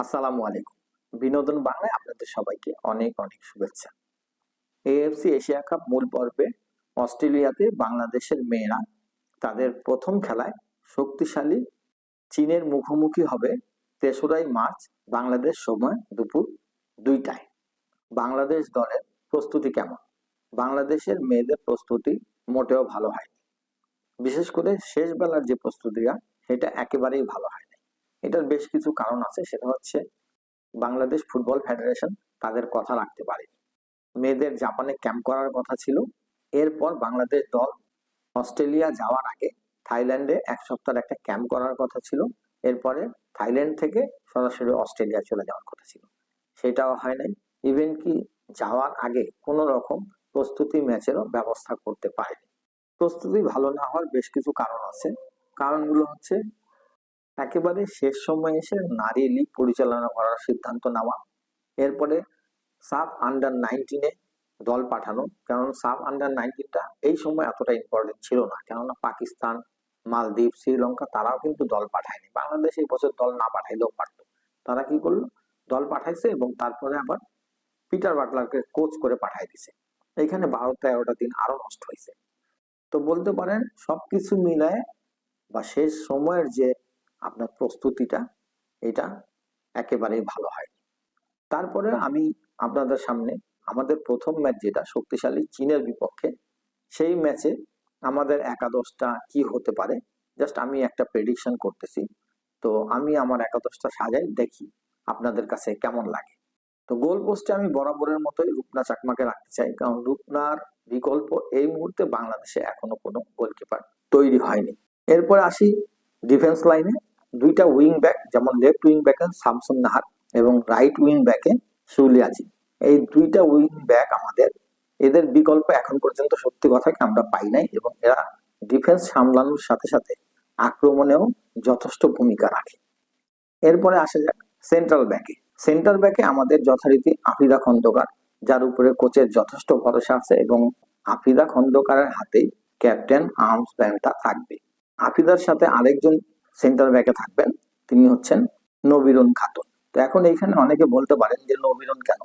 আসসালামু আলাইকুম। বিনোদন বাংলায় আপনাদের সবাইকে অনেক অনেক শুভেচ্ছা। এএফসি এশিয়া কাপ মূল পর্বে অস্ট্রেলিয়াতে বাংলাদেশের মেয়েরা তাদের প্রথম খেলায় শক্তিশালী চীনের মুখোমুখি হবে ৩রা মার্চ বাংলাদেশ সময় দুপুর ২টায়। বাংলাদেশ দলের প্রস্তুতি কেমন? বাংলাদেশের মেয়েদের প্রস্তুতি মোটেও ভালো হয়নি। বিশেষ করে শেষ বেলার যে প্রস্তুতিটা সেটা একেবারেই ভালো হয়নি। এটার বেশ কিছু কারণ আছে, সেটা হচ্ছে বাংলাদেশ ফুটবল ফেডারেশন তাদের কথা রাখতে পারেনি। মেয়েদের জাপানে ক্যাম্প করার কথা ছিল, এরপর বাংলাদেশ দল অস্ট্রেলিয়া যাওয়ার আগে থাইল্যান্ডে ১ সপ্তাহের একটা ক্যাম্প করার কথা ছিল, এরপরে থাইল্যান্ড থেকে সরাসরি অস্ট্রেলিয়া চলে যাওয়ার কথা ছিল, সেটাও হয় নাই। ইভেন কি যাওয়ার আগে কোনো রকম প্রস্তুতি ম্যাচেরও ব্যবস্থা করতে পারেনি। প্রস্তুতি ভালো না হওয়ার বেশ কিছু কারণ আছে। কারণগুলো হচ্ছে একেবারে শেষ সময়ে এসে নারী লীগ পরিচালনা করার সিদ্ধান্ত নেওয়া, এরপরে সাব আন্ডার 19-এ দল পাঠানো, কারণ সাব আন্ডার 19টা এই সময় এতটা ইম্পর্টেন্ট ছিল না, কেননা পাকিস্তান, মালদ্বীপ, শ্রীলঙ্কা তারাও কিন্তু দল পাঠায়নি। বাংলাদেশ এই বছর দল না পাঠাইলেও পারত। তারা কি করলো, দল পাঠাইছে এবং তারপরে আবার পিটার বাটলারকে কোচ করে পাঠাই দিছে। এইখানে ১২-১৩টা দিন আরো নষ্ট হয়েছে। তো বলতে পারেন সবকিছু মিলায় বা শেষ সময়ের যে আপনার প্রস্তুতিটা, এটা একেবারেই ভালো হয়। তারপরে আমি আপনাদের সামনে আমাদের প্রথম ম্যাচ যেটা শক্তিশালী চীনের বিপক্ষে, সেই ম্যাচে আমাদের একাদশটা কি হতে পারে জাস্ট আমি একটা প্রেডিকশন করতেছি। তো আমি আমার একাদশটা সাজাই, দেখি আপনাদের কাছে কেমন লাগে। তো গোল পোস্টে আমি বরাবরের মতোই রূপনা চাকমাকে রাখতে চাই, কারণ রূপনার বিকল্প এই মুহূর্তে বাংলাদেশে এখনো কোনো গোলকিপার তৈরি হয়নি। এরপরে আসি ডিফেন্স লাইনে, 2টা উইং ব্যাক, যেমন লেফট উইং ব্যাকে শামসুন নাহার এবং রাইট উইং ব্যাকে শিউলি আজি। এই 2টা উইং ব্যাক আমাদের, এদের বিকল্প এখন পর্যন্ত সত্যি কথা কি আমরা পাই নাই, এবং এরা ডিফেন্স সামলানোর সাথে সাথে আক্রমণেও যথেষ্ট ভূমিকা রাখে। এরপরে আসা যাক সেন্ট্রাল ব্যাকে। সেন্টার ব্যাকে আমাদের যথারীতি আফিদা খন্দকার, যার উপরে কোচের যথেষ্ট ভরসা আছে, এবং আফিদা খন্দকারের হাতেই ক্যাপ্টেন আর্মস ব্যান্ডটা থাকবে। আফিদার সাথে আরেকজন সেন্টার ব্যাকে থাকবেন, তিনি হচ্ছেন নবীরুন খাতুন। তো এখন এইখানে অনেকে বলতে পারেন যে নবীরুন কেন,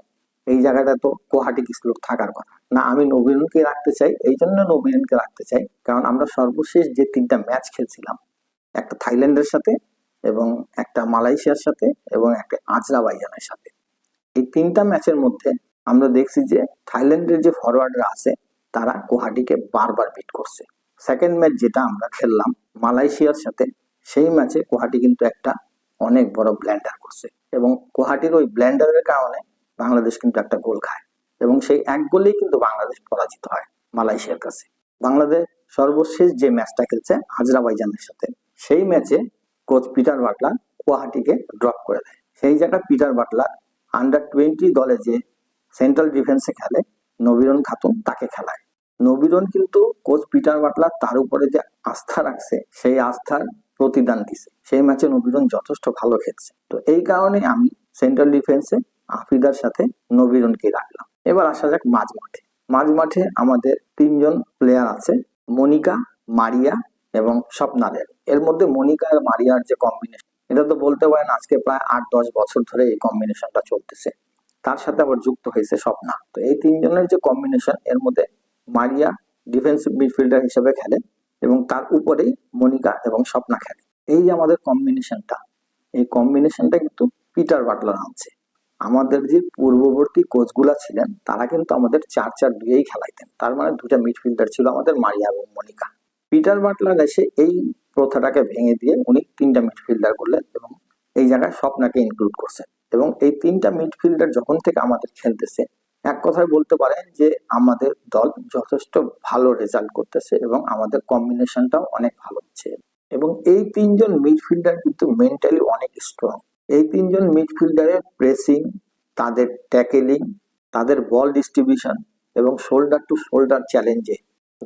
এই জায়গাটা তো কোহাটি কিসলুক থাকার কথা না। আমি নবীরুনকে রাখতে চাই, এই জন্য নবীরুনকে রাখতে চাই কারণ আমরা সর্বশেষ যে 3টা ম্যাচ খেলছিলাম, একটা থাইল্যান্ডের সাথে এবং একটা মালয়েশিয়ার সাথে এবং একটা আজরাবাইজানের সাথে, এই 3টা ম্যাচের মধ্যে আমরা দেখছি যে থাইল্যান্ডের যে ফরওয়ার্ডরা আছে তারা কোহাটিকে বারবার বিট করছে। সেকেন্ড ম্যাচ যেটা আমরা খেললাম মালয়েশিয়ার সাথে, সেই ম্যাচে কোহাটি কিন্তু একটা অনেক বড় ব্ল্যান্ডার করছে, এবং কোহাটির ওই ব্ল্যান্ডারের কারণে বাংলাদেশ কিন্তু একটা গোল খায়, এবং সেই এক গোলেই কিন্তু বাংলাদেশ পরাজিত হয় মালয়েশিয়ার কাছে। বাংলাদেশ সর্বশেষ যে ম্যাচটা খেলছে আজরাবাইজানের সাথে, সেই ম্যাচে কোচ পিটার বাটলার কোহাটিকে ড্রপ করে দেয়। সেই জায়গায় পিটার বাটলার আন্ডার 20 দলে যে সেন্ট্রাল ডিফেন্সে খেলে নবীরুন খাতুন, তাকে খেলায়। নবীরুন কিন্তু কোচ পিটার বাটলার তার উপরে যে আস্থা রাখছে, সেই আস্থার প্রতিদান দিছে। সেই ম্যাচে নবীরুন যথেষ্ট ভালো খেলছে। তো এই কারণে আমি সেন্ট্রাল ডিফেন্সে আফিদার সাথে নবীরুনকে রাখলাম। এবার আসা যাক মাঝমাঠে। মাঝমাঠে আমাদের 3জন প্লেয়ার আছে, মনিকা, মারিয়া এবং স্বপ্নাদের। এর মধ্যে মনিকা আর মারিয়ার যে কম্বিনেশন, এটা তো বলতে পারেন আজকে প্রায় 8-10 বছর ধরে এই কম্বিনেশনটা চলতেছে। তার সাথে আবার যুক্ত হয়েছে স্বপ্না। তো এই 3জনের যে কম্বিনেশন, এর মধ্যে মারিয়া ডিফেন্সিভ মিডফিল্ডার হিসেবে খেলে এবং তার উপরেই মনিকা এবং স্বপ্না খেলে। এই যে আমাদের কম্বিনেশনটা, এই কম্বিনেশনটা কিন্তু পিটার বাটলার আনছে। আমাদের যে পূর্ববর্তী কোচগুলা ছিলেন তারা কিন্তু আমাদের 4-4-2-এই খেলাইতেন, তার মানে 2টা মিডফিল্ডার ছিল আমাদের, মারিয়া এবং মনিকা। পিটার বাটলার এসে এই প্রথাটাকে ভেঙে দিয়ে উনি 3টা মিডফিল্ডার করলেন এবং এই জায়গায় স্বপ্নাকে ইনক্লুড করছেন। এবং এই 3টা মিডফিল্ডার যখন থেকে আমাদের খেলতেছে, এক কথায় বলতে পারেন যে আমাদের দল যথেষ্ট ভালো রেজাল্ট করতেছে এবং আমাদের কম্বিনেশনটাও অনেক ভালো হচ্ছে। এবং এই 3জন মিডফিল্ডার কিন্তু মেন্টালি অনেক স্ট্রং। এই 3জন মিডফিল্ডারের প্রেসিং, তাদের ট্যাকেলিং, তাদের বল ডিস্ট্রিবিউশন এবং শোল্ডার টু শোল্ডার চ্যালেঞ্জে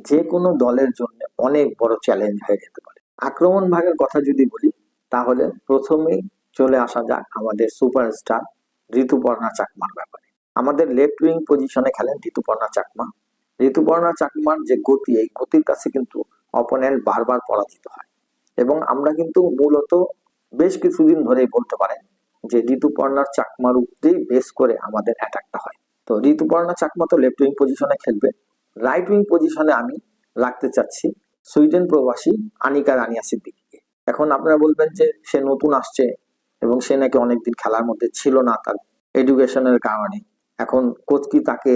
যে কোনো দলের জন্য অনেক বড় চ্যালেঞ্জ হয়ে যেতে পারে। আক্রমণ ভাগের কথা যদি বলি, তাহলে প্রথমেই চলে আসা যাক আমাদের সুপারস্টার ঋতুপর্ণা চাকমার ব্যাপারে। আমাদের লেফট উইং পজিশনে খেলেন ঋতুপর্ণা চাকমা। ঋতুপর্ণা চাকমার যে গতি, এই গতির কাছে কিন্তু অপোনেন্ট বারবার পরাজিত হয়, এবং আমরা কিন্তু মূলত বেশ কিছুদিন ধরেই বলতে পারেন যে ঋতুপর্ণার চাকমার উপরেই বেস করে আমাদের অ্যাটাকটা হয়। তো ঋতুপর্ণা চাকমা তো লেফট উইং পজিশনে খেলবে, রাইট উইং পজিশনে আমি রাখতে চাচ্ছি সুইডেন প্রবাসী আনিকা রানিয়া সিদ্দিকীকে। এখন আপনারা বলবেন যে সে নতুন আসছে এবং সে নাকি অনেকদিন খেলার মধ্যে ছিল না তার এডুকেশনের কারণে, এখন কোচ কি তাকে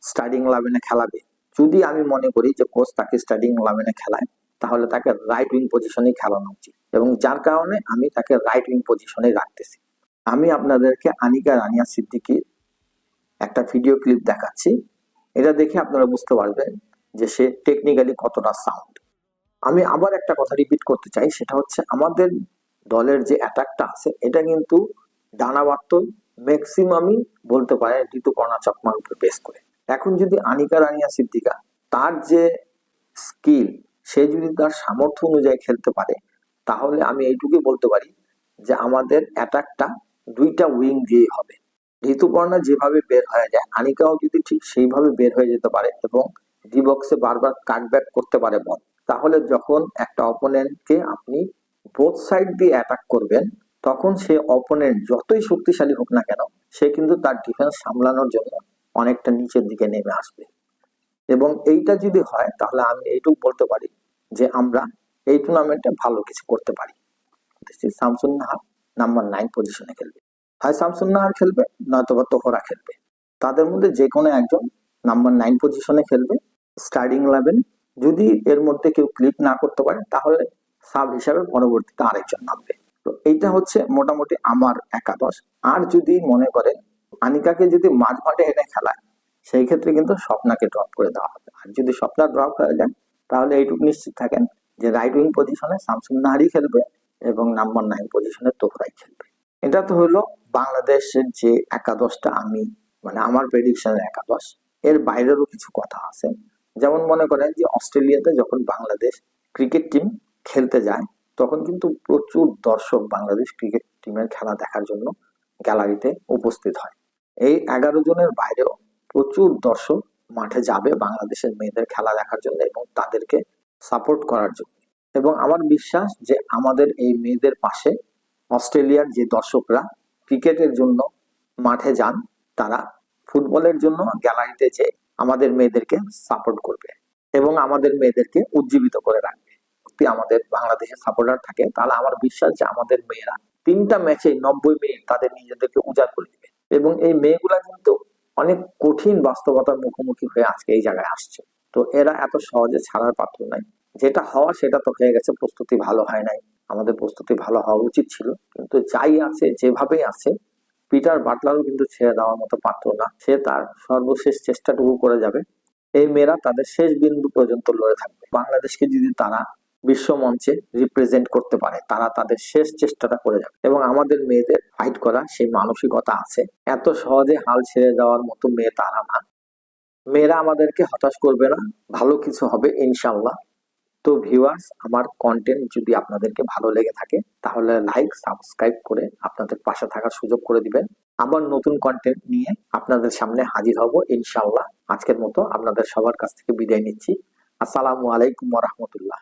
স্টার্টিং 11-এ খেলাবে? যদি আমি মনে করি যে কোচ তাকে স্টার্টিং 11-এ খেলায়, তাহলে তাকে রাইট উইং পজিশনেই খেলানো উচিত, এবং যার কারণে আমি তাকে রাইট উইং পজিশনে রাখতেছি। আমি আপনাদেরকে আনিকা রানিয়া সিদ্দিকীর একটা ভিডিও ক্লিপ দেখাচ্ছি, এটা দেখে আপনারা বুঝতে পারবেন যে সে টেকনিক্যালি কতটা সাউন্ড। আমি আবার একটা কথা রিপিট করতে চাই, সেটা হচ্ছে আমাদের দলের যে অ্যাটাকটা আছে এটা কিন্তু দানাবাত্তল ম্যাক্সিমামই বলতে পারে ঋতুপর্ণা চাকমার উপর বেস করে। এখন যদি আনিকা রানিয়া সিদ্দিকা তার যে স্কিল, সে যদি তার সামর্থ্য অনুযায়ী খেলতে পারে, তাহলে আমি এইটুকুই বলতে পারি যে আমাদের অ্যাটাকটা দুইটা উইং দিয়েই হবে। ঋতুপর্ণা যেভাবে বের হয়ে যায়, আনিকাও যদি ঠিক সেইভাবে বের হয়ে যেতে পারে এবং ডি বক্সে বারবার কাটব্যাক করতে পারে বল, তাহলে যখন একটা অপোনেন্টকে আপনি বোথ সাইড দিয়ে অ্যাটাক করবেন, তখন সে অপোনেন্ট যতই শক্তিশালী হোক না কেন, সে কিন্তু তার ডিফেন্স সামলানোর জন্য অনেকটা নিচের দিকে নেমে আসবে। এবং এইটা যদি হয়, তাহলে আমি এইটুকু বলতে পারি যে আমরা এই টুর্নামেন্টে ভালো কিছু করতে পারি। শামসুন নাহার নাম্বার 9 পজিশনে খেলবে, হয় শামসুন নাহার খেলবে নয়তোবা তোহরা খেলবে, তাদের মধ্যে যে কোনো একজন নাম্বার 9 পজিশনে খেলবে স্টার্টিং 11। যদি এর মধ্যে কেউ ক্লিক না করতে পারে, তাহলে সাব হিসাবে পরবর্তীতে আরেকজন নামবে। তো এইটা হচ্ছে মোটামুটি আমার একাদশ। আর যদি মনে করেন আনিকাকে যদি মাঝ মাঠে এনে খেলায়, সেই ক্ষেত্রে কিন্তু স্বপ্নাকে ড্রপ করে দেওয়া হবে। আর যদি স্বপ্না ড্রপ হয়ে যায়, তাহলে এইটুকু নিশ্চিত থাকেন যে রাইট উইং পজিশনে শামসুন নাহারই খেলবে এবং নাম্বার 9 পজিশনে তোহরাই খেলবে। এটা তো হলো বাংলাদেশের যে একাদশটা আমি মানে আমার প্রেডিকশনের একাদশ। এর বাইরেরও কিছু কথা আছে, যেমন মনে করেন যে অস্ট্রেলিয়াতে যখন বাংলাদেশ ক্রিকেট টিম খেলতে যায়, তখন কিন্তু প্রচুর দর্শক বাংলাদেশ ক্রিকেট টিমের খেলা দেখার জন্য গ্যালারিতে উপস্থিত হয়। এই 11 জনের বাইরেও প্রচুর দর্শক মাঠে যাবে বাংলাদেশের মেয়েদের খেলা দেখার জন্য এবং তাদেরকে সাপোর্ট করার জন্য। এবং আমার বিশ্বাস যে আমাদের এই মেয়েদের পাশে অস্ট্রেলিয়ার যে দর্শকরা ক্রিকেটের জন্য মাঠে যান, তারা ফুটবলের জন্য গ্যালারিতে যে আমাদের মেয়েদেরকে সাপোর্ট করবে এবং আমাদের মেয়েদেরকে উজ্জীবিত করে রাখবে। যদি আমাদের বাংলাদেশের সাপোর্টার থাকে, তাহলে আমার বিশ্বাস যে আমাদের মেয়েরা 3টা ম্যাচে 90 মিনিট তাদের নিজেদেরকে উজাড় করে দিবে। এবং এই মেয়েগুলা কিন্তু অনেক কঠিন বাস্তবতার মুখোমুখি হয়ে আজকে এই জায়গায় আসছে। তো এরা এত সহজে ছাড়ার পাত্র নাই। যেটা হওয়া সেটা তো হয়ে গেছে, প্রস্তুতি ভালো হয় নাই, আমাদের প্রস্তুতি ভালো হওয়া উচিত ছিল। কিন্তু যাই আছে যেভাবেই আছে, পিটার বাটলারও কিন্তু ছেড়ে দেওয়ার মতো পাত্র না, সে তার সর্বশেষ চেষ্টাটুকু করে যাবে। এই মেয়েরা তাদের শেষ বিন্দু পর্যন্ত লড়ে থাকবে। বাংলাদেশকে যদি তারা বিশ্ব মঞ্চে রিপ্রেজেন্ট করতে পারে, তারা তাদের শেষ চেষ্টাটা করে যাবে। এবং আমাদের মেয়েদের ফাইট করা সেই মানসিকতা আছে, এত সহজে হাল ছেড়ে দেওয়ার মতো মেয়ে তারা না। মেয়েরা আমাদেরকে হতাশ করবে না, ভালো কিছু হবে ইনশাআল্লাহ। তো ভিউয়ার্স, আমার কন্টেন্ট যদি আপনাদেরকে ভালো লেগে থাকে, তাহলে লাইক সাবস্ক্রাইব করে আপনাদের পাশে থাকার সুযোগ করে দিবেন। আবার নতুন কন্টেন্ট নিয়ে আপনাদের সামনে হাজির হব ইনশাআল্লাহ। আজকের মতো আপনাদের সবার কাছ থেকে বিদায় নিচ্ছি। আসসালামু আলাইকুম ওয়া রাহমাতুল্লাহ।